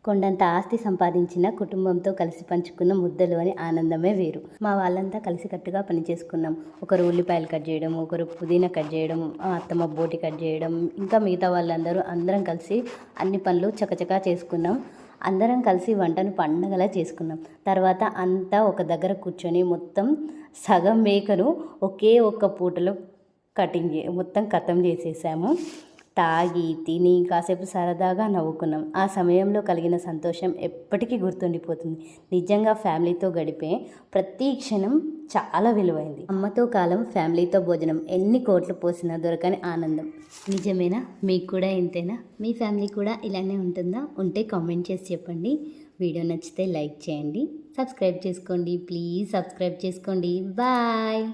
కొండంత ఆస్తి సంపాదించిన కుటుంబంతో కలిసి పంచుకున్న ముద్దలు అని ఆనందమే వేరు. మా వాళ్ళంతా కలిసికట్టుగా పనిచేసుకున్నాం. ఒకరు ఉల్లిపాయలు కట్ చేయడం, ఒకరు పుదీనా కట్ చేయడం, అత్తమ్మ బోటి కట్ చేయడం, ఇంకా మిగతా వాళ్ళందరూ అందరం కలిసి అన్ని పనులు చకచకా చేసుకున్నాం. అందరం కలిసి వంటను పండగలా చేసుకున్నాం. తర్వాత అంతా ఒక దగ్గర కూర్చొని మొత్తం సగం మేకను ఒకే ఒక్క పూటలో మొత్తం ఖతం చేసేసాము. తాగి తిని కాసేపు సరదాగా నవ్వుకున్నాం. ఆ సమయంలో కలిగిన సంతోషం ఎప్పటికీ గుర్తుండిపోతుంది. నిజంగా ఫ్యామిలీతో గడిపే ప్రతి క్షణం చాలా విలువైంది. అమ్మతో కాలం, ఫ్యామిలీతో భోజనం, ఎన్ని కోట్లు పోసినా దొరకని ఆనందం. నిజమేనా? మీకు కూడా ఇంతేనా? మీ ఫ్యామిలీ కూడా ఇలానే ఉంటుందా? ఉంటే కామెంట్ చేసి చెప్పండి. వీడియో నచ్చితే లైక్ చేయండి, సబ్స్క్రైబ్ చేసుకోండి. ప్లీజ్ సబ్స్క్రైబ్ చేసుకోండి. బాయ్.